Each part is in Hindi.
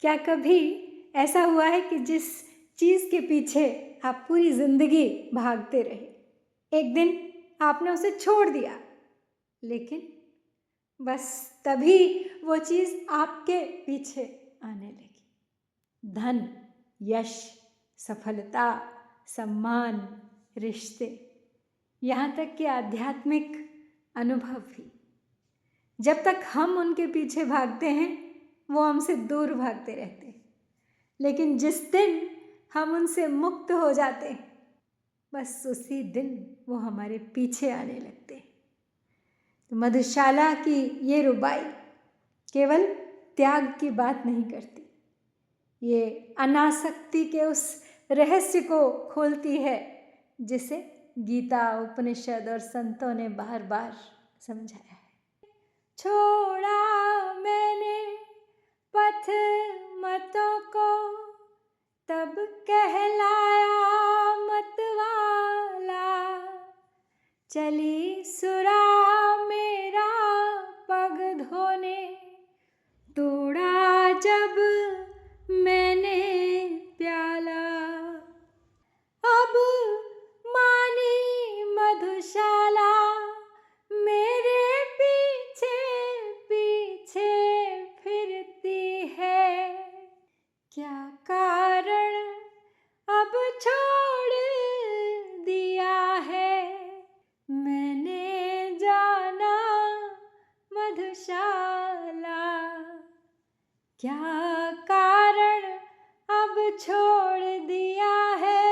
क्या कभी ऐसा हुआ है कि जिस चीज़ के पीछे आप पूरी ज़िंदगी भागते रहे, एक दिन आपने उसे छोड़ दिया, लेकिन बस तभी वो चीज़ आपके पीछे आने लगी? धन, यश, सफलता, सम्मान, रिश्ते, यहाँ तक कि आध्यात्मिक अनुभव भी, जब तक हम उनके पीछे भागते हैं वो हमसे दूर भागते रहते हैं। लेकिन जिस दिन हम उनसे मुक्त हो जाते हैं, बस उसी दिन वो हमारे पीछे आने लगते हैं। तो मधुशाला की ये रुबाई केवल त्याग की बात नहीं करती, ये अनासक्ति के उस रहस्य को खोलती है जिसे गीता, उपनिषद और संतों ने बार बार समझाया है। छोड़ा मैंने पथ मतों को, तब कहलाया मतवाला। चली सुरा मेरा पग धोने, तोड़ा जब मैंने प्याला। अब मानी मधुशाला मेरे पीछे पीछे फिरती है। क्या कारण अब छोड़ दिया है मैंने जाना मधुशाला। क्या कारण अब छोड़ दिया है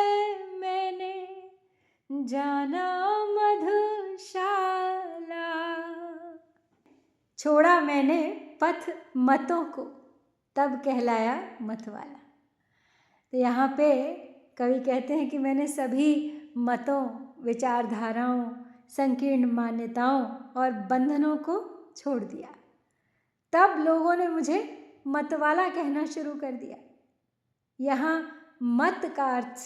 मैंने जाना मधुशाला। छोड़ा मैंने पथ मतों को, तब कहलाया मतवाला। तो यहाँ पे कवि कहते हैं कि मैंने सभी मतों, विचारधाराओं, संकीर्ण मान्यताओं और बंधनों को छोड़ दिया, तब लोगों ने मुझे मतवाला कहना शुरू कर दिया। यहाँ मत का अर्थ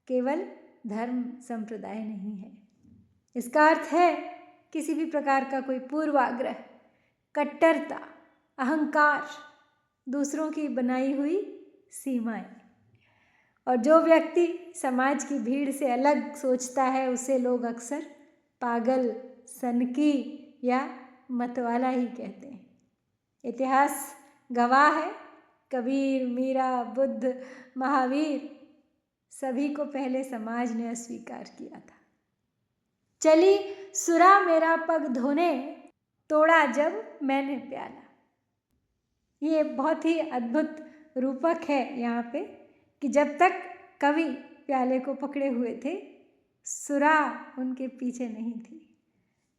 केवल धर्म संप्रदाय नहीं है, इसका अर्थ है किसी भी प्रकार का कोई पूर्वाग्रह, कट्टरता, अहंकार, दूसरों की बनाई हुई सीमाएं। और जो व्यक्ति समाज की भीड़ से अलग सोचता है उसे लोग अक्सर पागल, सनकी या मतवाला ही कहते हैं। इतिहास गवाह है, कबीर, मीरा, बुद्ध, महावीर सभी को पहले समाज ने अस्वीकार किया था। चली सुरा मेरा पग धोने, तोड़ा जब मैंने प्याला। ये बहुत ही अद्भुत रूपक है यहाँ पे कि जब तक कवि प्याले को पकड़े हुए थे, सुरा उनके पीछे नहीं थी,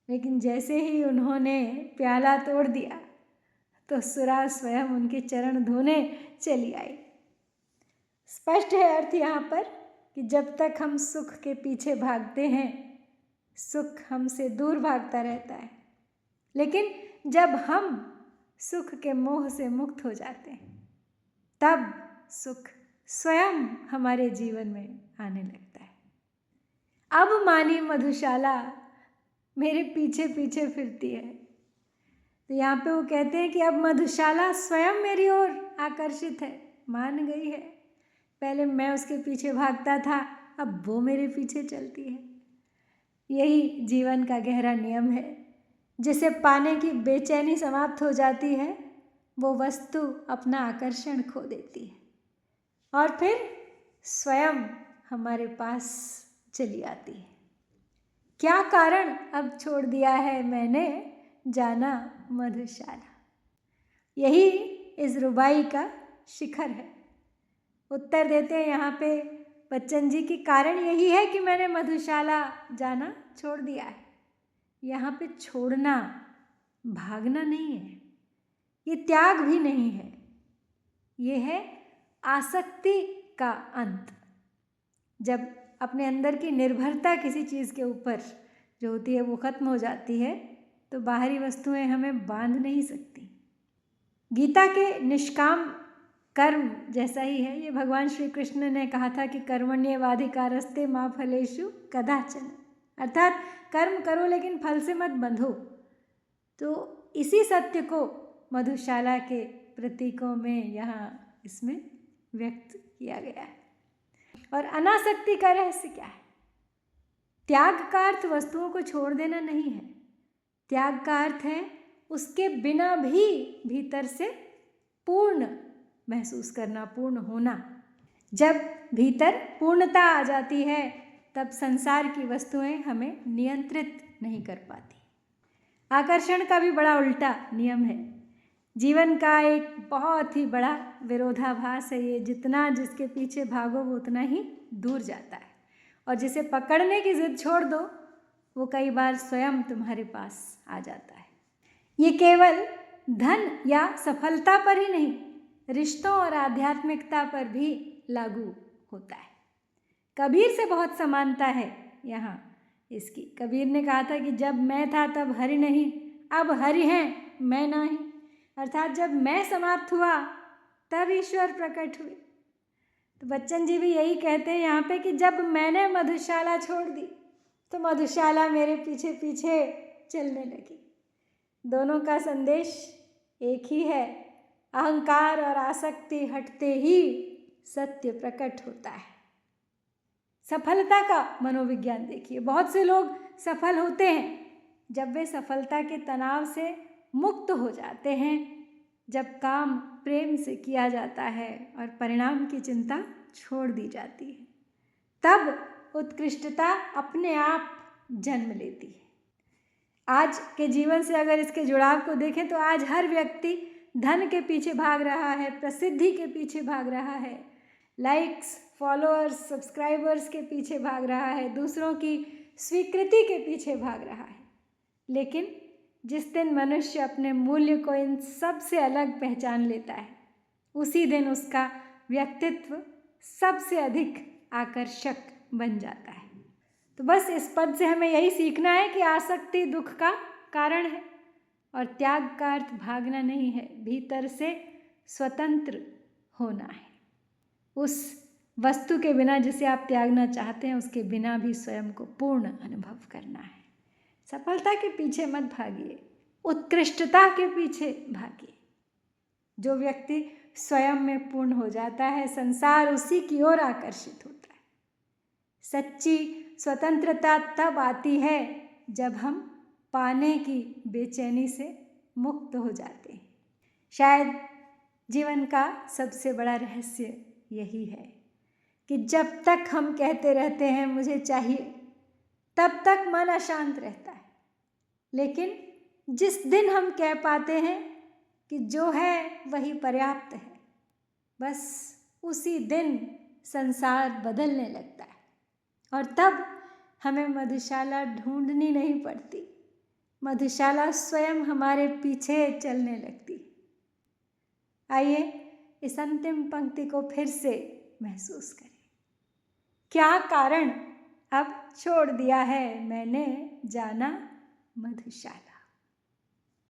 लेकिन जैसे ही उन्होंने प्याला तोड़ दिया तो सुरा स्वयं उनके चरण धोने चली आई। स्पष्ट है अर्थ यहाँ पर कि जब तक हम सुख के पीछे भागते हैं, सुख हमसे दूर भागता रहता है, लेकिन जब हम सुख के मोह से मुक्त हो जाते हैं, तब सुख स्वयं हमारे जीवन में आने लगता है। अब मानी मधुशाला मेरे पीछे पीछे फिरती है। तो यहाँ पे वो कहते हैं कि अब मधुशाला स्वयं मेरी ओर आकर्षित है, मान गई है। पहले मैं उसके पीछे भागता था, अब वो मेरे पीछे चलती है। यही जीवन का गहरा नियम है। जिसे पाने की बेचैनी समाप्त हो जाती है, वो वस्तु अपना आकर्षण खो देती है और फिर स्वयं हमारे पास चली आती है। क्या कारण अब छोड़ दिया है मैंने जाना मधुशाला। यही इस रुबाई का शिखर है। उत्तर देते हैं यहाँ पे बच्चन जी कि कारण यही है कि मैंने मधुशाला जाना छोड़ दिया है। यहाँ पे छोड़ना भागना नहीं है, ये त्याग भी नहीं है, ये है आसक्ति का अंत। जब अपने अंदर की निर्भरता किसी चीज़ के ऊपर जो होती है वो ख़त्म हो जाती है, तो बाहरी वस्तुएं हमें बांध नहीं सकती। गीता के निष्काम कर्म जैसा ही है। ये भगवान श्री कृष्ण ने कहा था कि कर्मण्येवाधिकारस्ते मा फलेषु कदाचन, अर्थात कर्म करो लेकिन फल से मत बंधो। तो इसी सत्य को मधुशाला के प्रतीकों में यहाँ इसमें व्यक्त किया गया है। और अनासक्ति का रहस्य क्या है? त्याग का अर्थ वस्तुओं को छोड़ देना नहीं है। त्याग का अर्थ है उसके बिना भी भीतर से पूर्ण महसूस करना, पूर्ण होना। जब भीतर पूर्णता आ जाती है तब संसार की वस्तुएं हमें नियंत्रित नहीं कर पाती। आकर्षण का भी बड़ा उल्टा नियम है। जीवन का एक बहुत ही बड़ा विरोधाभास है ये, जितना जिसके पीछे भागो वो उतना ही दूर जाता है, और जिसे पकड़ने की जिद छोड़ दो वो कई बार स्वयं तुम्हारे पास आ जाता है। ये केवल धन या सफलता पर ही नहीं, रिश्तों और आध्यात्मिकता पर भी लागू होता है। कबीर से बहुत समानता है यहाँ इसकी। कबीर ने कहा था कि जब मैं था तब हरि नहीं, अब हरि हैं मैं नहीं। अर्थात जब मैं समाप्त हुआ तब ईश्वर प्रकट हुए। तो बच्चन जी भी यही कहते हैं यहाँ पे कि जब मैंने मधुशाला छोड़ दी तो मधुशाला मेरे पीछे पीछे चलने लगी। दोनों का संदेश एक ही है, अहंकार और आसक्ति हटते ही सत्य प्रकट होता है। सफलता का मनोविज्ञान देखिए, बहुत से लोग सफल होते हैं जब वे सफलता के तनाव से मुक्त हो जाते हैं, जब काम प्रेम से किया जाता है और परिणाम की चिंता छोड़ दी जाती है, तब उत्कृष्टता अपने आप जन्म लेती है। आज के जीवन से अगर इसके जुड़ाव को देखें तो आज हर व्यक्ति धन के पीछे भाग रहा है, प्रसिद्धि के पीछे भाग रहा है, लाइक्स, फॉलोअर्स, सब्सक्राइबर्स के पीछे भाग रहा है, दूसरों की स्वीकृति के पीछे भाग रहा है। लेकिन जिस दिन मनुष्य अपने मूल्य को इन सब से अलग पहचान लेता है, उसी दिन उसका व्यक्तित्व सबसे अधिक आकर्षक बन जाता है। तो बस इस पद से हमें यही सीखना है कि आसक्ति दुख का कारण है और त्याग का अर्थ भागना नहीं है, भीतर से स्वतंत्र होना है। उस वस्तु के बिना जिसे आप त्यागना चाहते हैं उसके बिना भी स्वयं को पूर्ण अनुभव करना है। सफलता के पीछे मत भागिए, उत्कृष्टता के पीछे भागिए। जो व्यक्ति स्वयं में पूर्ण हो जाता है, संसार उसी की ओर आकर्षित होता है। सच्ची स्वतंत्रता तब आती है जब हम पाने की बेचैनी से मुक्त हो जाते हैं। शायद जीवन का सबसे बड़ा रहस्य यही है कि जब तक हम कहते रहते हैं मुझे चाहिए, तब तक मन अशांत रहता है। लेकिन जिस दिन हम कह पाते हैं कि जो है वही पर्याप्त है, बस उसी दिन संसार बदलने लगता है और तब हमें मधुशाला ढूंढनी नहीं पड़ती, मधुशाला स्वयं हमारे पीछे चलने लगती। आइए इस अंतिम पंक्ति को फिर से महसूस करें। क्या कारण अब छोड़ दिया है मैंने जाना मधुशाला।